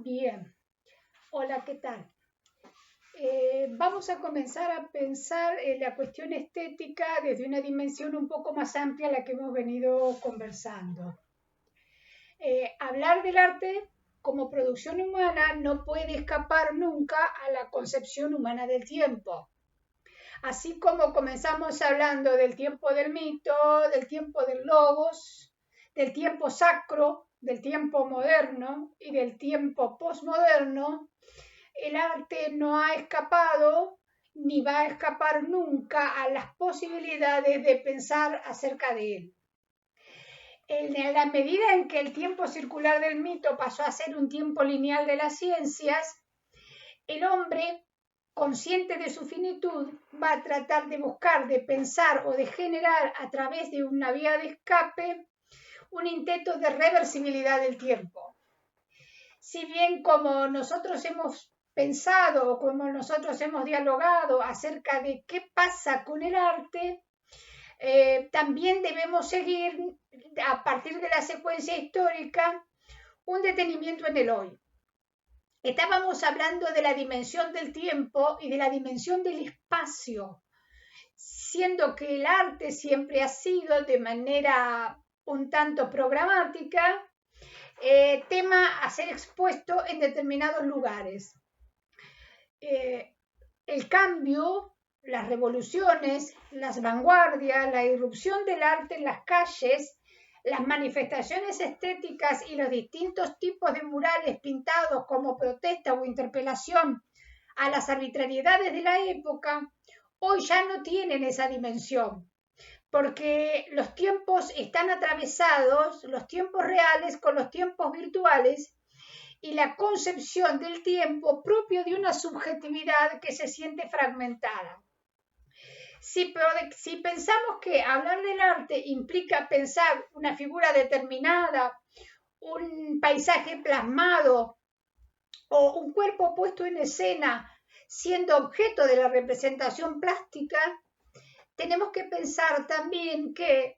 Bien, hola, ¿qué tal? Vamos a comenzar a pensar en la cuestión estética desde una dimensión un poco más amplia a la que hemos venido conversando. Hablar del arte como producción humana no puede escapar nunca a la concepción humana del tiempo. Así como comenzamos hablando del tiempo del mito, del tiempo del logos, del tiempo sacro, del tiempo moderno y del tiempo posmoderno, el arte no ha escapado ni va a escapar nunca a las posibilidades de pensar acerca de él. En la medida en que el tiempo circular del mito pasó a ser un tiempo lineal de las ciencias, el hombre, consciente de su finitud, va a tratar de buscar, de pensar o de generar a través de una vía de escape un intento de reversibilidad del tiempo. Si bien como nosotros hemos pensado o como nosotros hemos dialogado acerca de qué pasa con el arte, también debemos seguir a partir de la secuencia histórica un detenimiento en el hoy. Estábamos hablando de la dimensión del tiempo y de la dimensión del espacio, siendo que el arte siempre ha sido de manera un tanto programática, tema a ser expuesto en determinados lugares. El cambio, las revoluciones, las vanguardias, la irrupción del arte en las calles, las manifestaciones estéticas y los distintos tipos de murales pintados como protesta o interpelación a las arbitrariedades de la época, hoy ya no tienen esa dimensión, porque los tiempos están atravesados, los tiempos reales con los tiempos virtuales, y la concepción del tiempo propio de una subjetividad que se siente fragmentada. Si pensamos que hablar del arte implica pensar una figura determinada, un paisaje plasmado o un cuerpo puesto en escena siendo objeto de la representación plástica, tenemos que pensar también que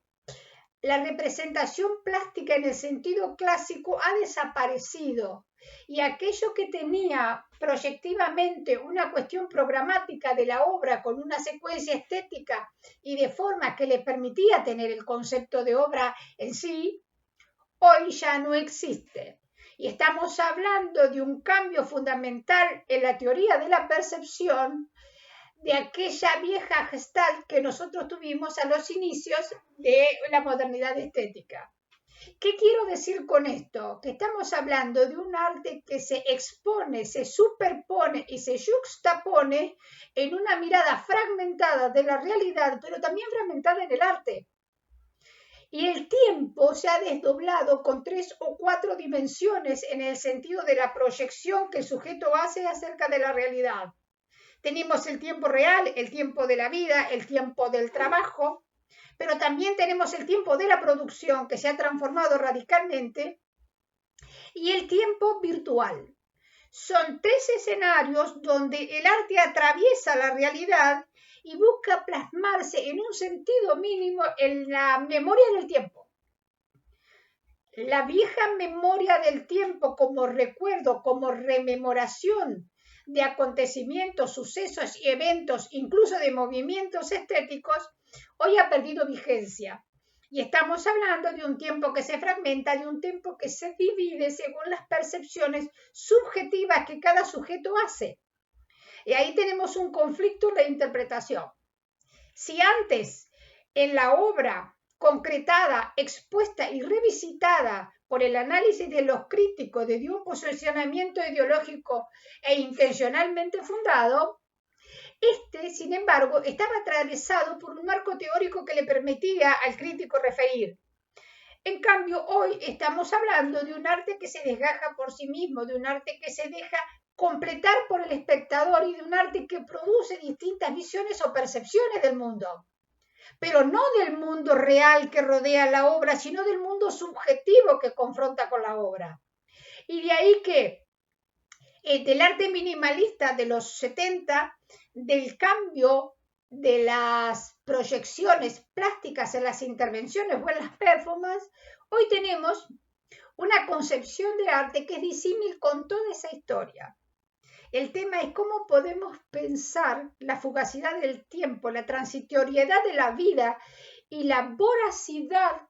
la representación plástica en el sentido clásico ha desaparecido y aquello que tenía proyectivamente una cuestión programática de la obra con una secuencia estética y de forma que le permitía tener el concepto de obra en sí, hoy ya no existe. Y estamos hablando de un cambio fundamental en la teoría de la percepción de aquella vieja gestalt que nosotros tuvimos a los inicios de la modernidad estética. ¿Qué quiero decir con esto? Que estamos hablando de un arte que se expone, se superpone y se juxtapone en una mirada fragmentada de la realidad, pero también fragmentada en el arte. Y el tiempo se ha desdoblado con 3 o 4 dimensiones en el sentido de la proyección que el sujeto hace acerca de la realidad. Tenemos el tiempo real, el tiempo de la vida, el tiempo del trabajo, pero también tenemos el tiempo de la producción que se ha transformado radicalmente y el tiempo virtual. Son 3 escenarios donde el arte atraviesa la realidad y busca plasmarse en un sentido mínimo en la memoria del tiempo. La vieja memoria del tiempo como recuerdo, como rememoración de acontecimientos, sucesos y eventos, incluso de movimientos estéticos, hoy ha perdido vigencia. Y estamos hablando de un tiempo que se fragmenta, de un tiempo que se divide según las percepciones subjetivas que cada sujeto hace. Y ahí tenemos un conflicto de interpretación. Si antes en la obra concretada, expuesta y revisitada por el análisis de los críticos desde un posicionamiento ideológico e intencionalmente fundado, sin embargo, estaba atravesado por un marco teórico que le permitía al crítico referir. En cambio, hoy estamos hablando de un arte que se desgaja por sí mismo, de un arte que se deja completar por el espectador y de un arte que produce distintas visiones o percepciones del mundo, pero no del mundo real que rodea la obra, sino del mundo subjetivo que confronta con la obra. Y de ahí que del arte minimalista de los 70, del cambio de las proyecciones plásticas en las intervenciones o en las performances, hoy tenemos una concepción de arte que es disímil con toda esa historia. El tema es cómo podemos pensar la fugacidad del tiempo, la transitoriedad de la vida y la voracidad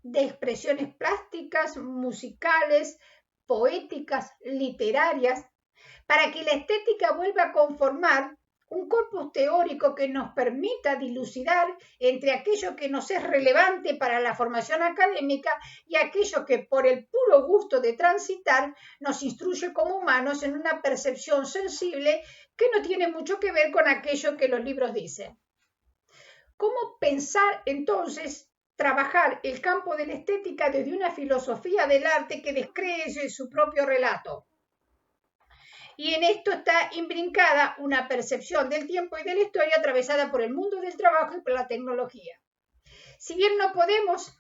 de expresiones plásticas, musicales, poéticas, literarias, para que la estética vuelva a conformar un corpus teórico que nos permita dilucidar entre aquello que nos es relevante para la formación académica y aquello que por el puro gusto de transitar nos instruye como humanos en una percepción sensible que no tiene mucho que ver con aquello que los libros dicen. ¿Cómo pensar entonces trabajar el campo de la estética desde una filosofía del arte que descree su propio relato? Y en esto está imbrincada una percepción del tiempo y de la historia atravesada por el mundo del trabajo y por la tecnología. Si bien no podemos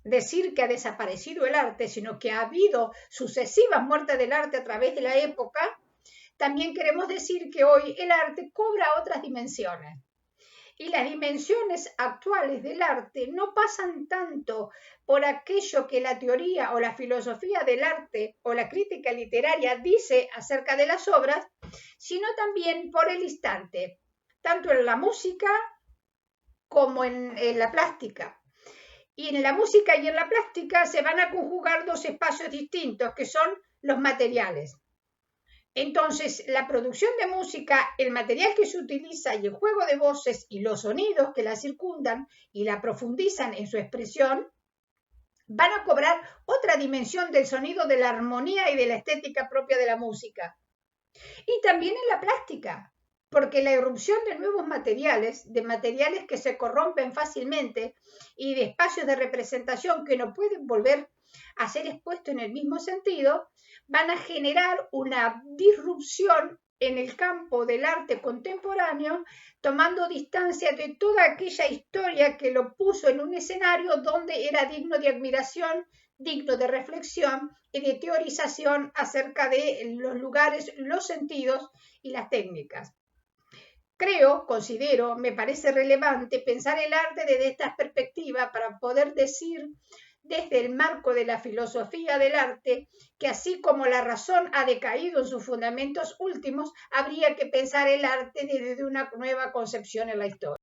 decir que ha desaparecido el arte, sino que ha habido sucesivas muertes del arte a través de la época, también queremos decir que hoy el arte cobra otras dimensiones. Y las dimensiones actuales del arte no pasan tanto por aquello que la teoría o la filosofía del arte o la crítica literaria dice acerca de las obras, sino también por el instante, tanto en la música como en la plástica. Y en la música y en la plástica se van a conjugar dos espacios distintos, que son los materiales. Entonces, la producción de música, el material que se utiliza y el juego de voces y los sonidos que la circundan y la profundizan en su expresión, van a cobrar otra dimensión del sonido, de la armonía y de la estética propia de la música. Y también en la plástica, porque la irrupción de nuevos materiales, de materiales que se corrompen fácilmente y de espacios de representación que no pueden volver a ser expuestos en el mismo sentido, van a generar una disrupción en el campo del arte contemporáneo, tomando distancia de toda aquella historia que lo puso en un escenario donde era digno de admiración, digno de reflexión y de teorización acerca de los lugares, los sentidos y las técnicas. Considero, me parece relevante pensar el arte desde esta perspectiva para poder decir desde el marco de la filosofía del arte que así como la razón ha decaído en sus fundamentos últimos, habría que pensar el arte desde una nueva concepción en la historia.